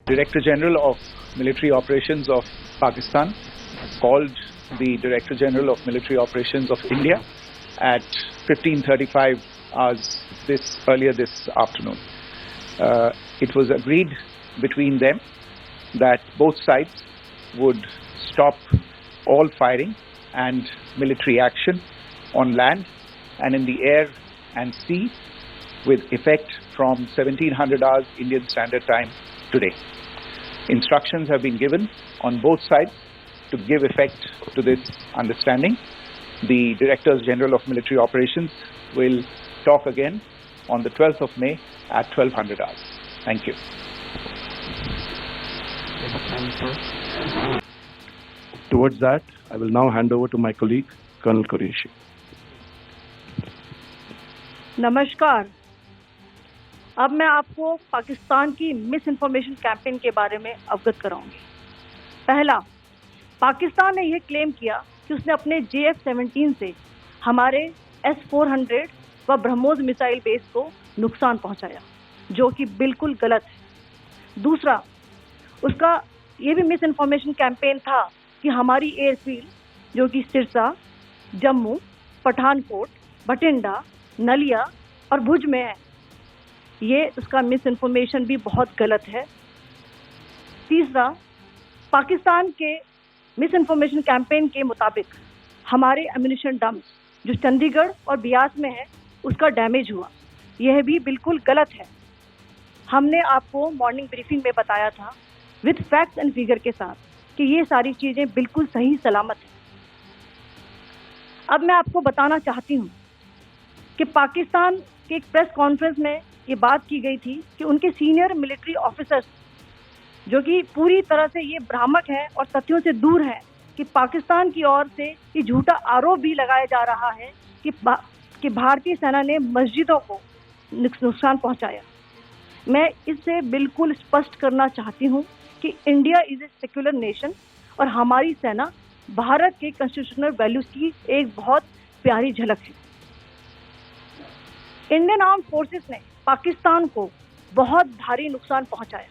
Director General of Military Operations of Pakistan called the Director General of Military Operations of India at 15:35 hours earlier this afternoon. It was agreed between them that both sides would stop all firing and military action on land and in the air and sea with effect from 1700 hours Indian Standard Time today. Instructions have been given on both sides to give effect to this understanding. The Directors General of Military Operations will talk again on the 12th of May at 1200 hours. Thank you. Towards that, I will now hand over to my colleague, Colonel Qureshi. नमस्कार। अब मैं आपको पाकिस्तान की miss information campaign के बारे में अवगत कराऊंगी। पहला, पाकिस्तान ने यह क्लेम किया कि उसने अपने JF-17 से हमारे S-400 व ब्रह्मोस मिसाइल बेस को नुकसान पहुंचाया, जो कि बिल्कुल गलत है। दूसरा, उसका ये भी मिस इन्फॉर्मेशन कैंपेन था कि हमारी एयरफील्ड जो कि सिरसा, जम्मू, पठानकोट, बठिंडा, नलिया और भुज में है, ये उसका मिस इन्फॉर्मेशन भी बहुत गलत है। तीसरा, पाकिस्तान के मिस इन्फॉर्मेशन कैंपेन के मुताबिक हमारे एम्यूनिशन डम्प्स जो चंडीगढ़ और बियास में है उसका डैमेज हुआ, यह भी बिल्कुल गलत है। हमने आपको मॉर्निंग ब्रीफिंग में बताया था विद फैक्ट्स एंड फिगर के साथ कि ये सारी चीज़ें बिल्कुल सही सलामत हैं। अब मैं आपको बताना चाहती हूँ कि पाकिस्तान के एक प्रेस कॉन्फ्रेंस में ये बात की गई थी कि उनके सीनियर मिलिट्री ऑफिसर्स जो कि पूरी तरह से ये भ्रामक हैं और तथ्यों से दूर हैं कि पाकिस्तान की ओर से ये झूठा आरोप भी लगाया जा रहा है कि भारतीय सेना ने मस्जिदों को नुकसान पहुंचाया। मैं इससे बिल्कुल स्पष्ट करना चाहती हूं कि India is a secular nation और हमारी सेना भारत के कॉन्स्टिट्यूशनल वैल्यूज की एक बहुत प्यारी झलक है। इंडियन आर्म फोर्सेस ने पाकिस्तान को बहुत भारी नुकसान पहुंचाया,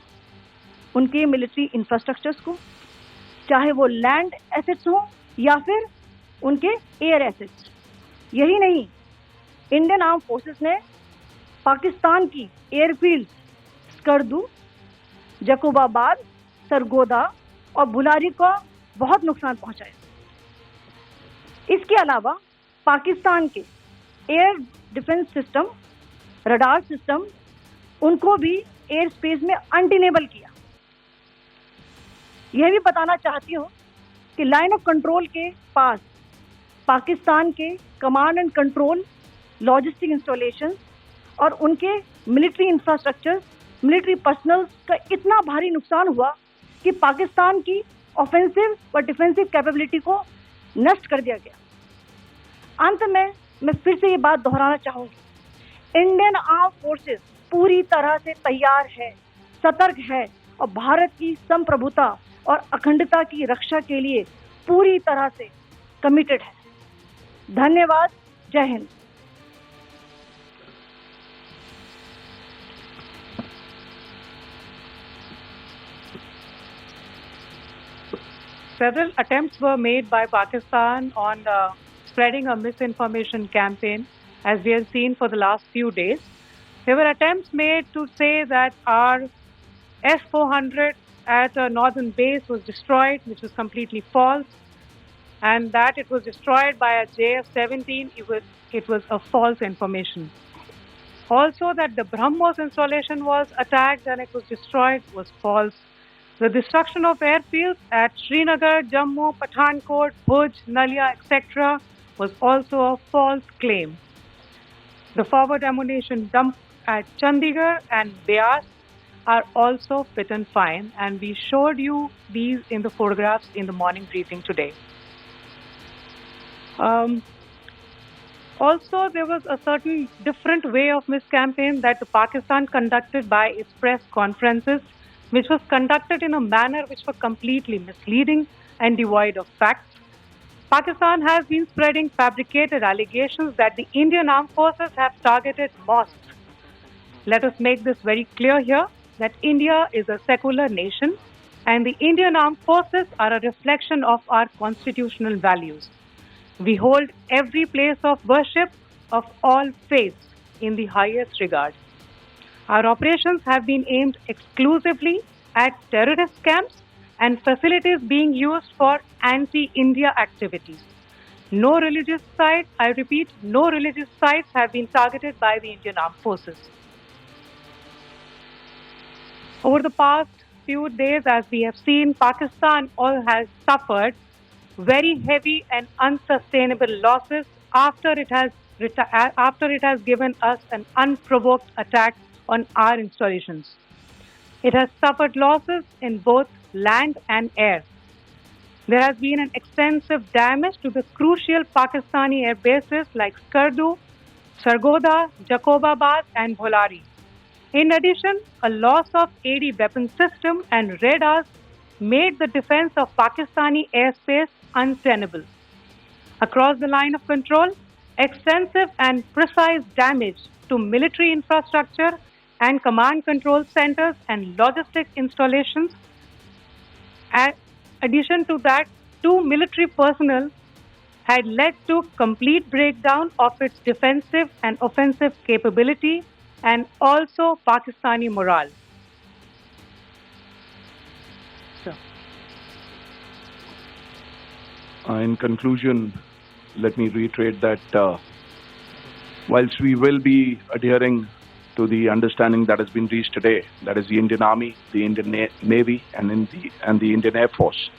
उनके मिलिट्री इंफ्रास्ट्रक्चर्स को, चाहे वो लैंड एसेट्स हो या फिर उनके एयर एसेट्स। यही नहीं, इंडियन आर्म फोर्सेस ने पाकिस्तान की एयरफील्ड स्कर्दू, जकोबाबाद, सरगोदा और बुलारी को बहुत नुकसान पहुंचाया। इसके अलावा पाकिस्तान के air defence system, radar system, उनको भी एयर स्पेस में अनटेनेबल किया। यह भी बताना चाहती हूँ कि लाइन ऑफ कंट्रोल के पास पाकिस्तान के command and control, logistic installation और उनके मिलिट्री इंफ्रास्ट्रक्चर, मिलिट्री पर्सनल का इतना भारी नुकसान हुआ कि पाकिस्तान की ऑफेंसिव व डिफेंसिव कैपेबिलिटी को नष्ट कर दिया गया। अंत में मैं फिर से ये बात दोहराना चाहूंगी, इंडियन आर्म फोर्सेस पूरी तरह से तैयार है, सतर्क है और भारत की संप्रभुता और अखंडता की रक्षा के लिए पूरी तरह से कमिटेड है। धन्यवाद। जय Hind. Several attempts were made by Pakistan on spreading a misinformation campaign, as we have seen for the last few days. There were attempts made to say that our S-400 at a northern base was destroyed, which was completely false, and that it was destroyed by a JF-17. It was a false information. Also, that the BrahMos installation was attacked and it was destroyed was false. The destruction of airfields at Srinagar, Jammu, Pathankot, Bhuj, Nalia, etc. was also a false claim. The forward ammunition dump at Chandigarh and Beas are also fit and fine, and we showed you these in the photographs in the morning briefing today. Also, there was a certain different way of miscampaign that Pakistan conducted by its press conferences, which was conducted in a manner which was completely misleading and devoid of facts. Pakistan has been spreading fabricated allegations that the Indian Armed Forces have targeted mosques. Let us make this very clear here. that India is a secular nation and the Indian Armed Forces are a reflection of our constitutional values. We hold every place of worship of all faiths in the highest regard. Our operations have been aimed exclusively at terrorist camps and facilities being used for anti-India activities. No religious sites, I repeat, no religious sites have been targeted by the Indian Armed Forces. Over the past few days, as we have seen, Pakistan all has suffered very heavy and unsustainable losses after it has given us an unprovoked attack on our installations. It has suffered losses in both land and air. There has been an extensive damage to the crucial Pakistani air bases like Skardu, Sargodha, Jacobabad and Bholari. In addition, a loss of AD weapon system and radars made the defense of Pakistani airspace untenable. Across the line of control, extensive and precise damage to military infrastructure and command control centers and logistic installations. In addition to that, 2 military personnel had led to complete breakdown of its defensive and offensive capability and also Pakistani morale. In conclusion, let me reiterate that whilst we will be adhering to the understanding that has been reached today, that is the Indian Army, the Indian Navy, and the Indian Air Force,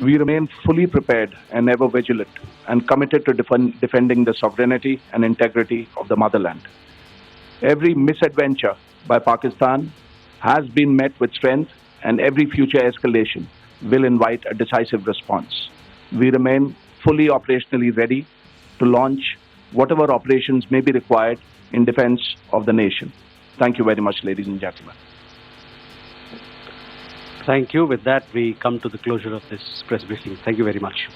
we remain fully prepared and ever vigilant and committed to defending the sovereignty and integrity of the motherland. Every misadventure by Pakistan has been met with strength, and every future escalation will invite a decisive response. We remain fully operationally ready to launch whatever operations may be required in defense of the nation. Thank you very much, ladies and gentlemen. Thank you. With that, we come to the closure of this press briefing. Thank you very much.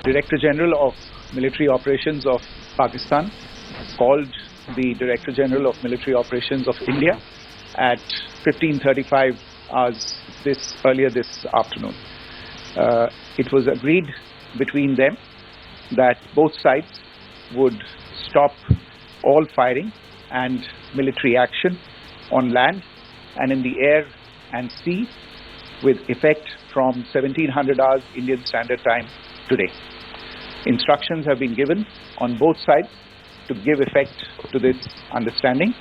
Director General of Military Operations of Pakistan called the Director General of Military Operations of India at 15:35 hours earlier this afternoon. It was agreed between them that both sides would stop all firing and military action on land and in the air and sea with effect from 1700 hours Indian Standard Time today. Instructions have been given on both sides to give effect to this understanding.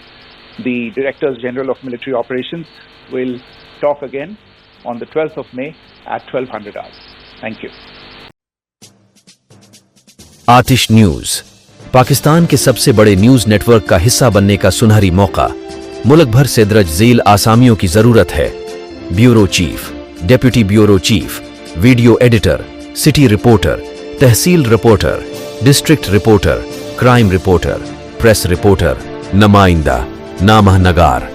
The Directors General of Military Operations will talk again on the 12th of May at 1200 hours. Thank you. Atish news, Pakistan के सबसे बड़े news network का हिस्सा बनने का सुनहरी मौका। मुल्क भर से दर्ज झेल आसामियों की जरूरत है। Bureau chief, deputy bureau chief, video editor, city reporter, tehsil reporter, district reporter, crime reporter, press reporter, नुमाइंदा, नामह नगार।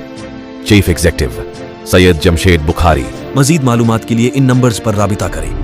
Chief executive Syed Jamshed Bukhari. मजीद मालूमात के लिए इन नंबर्स पर राबिता करें।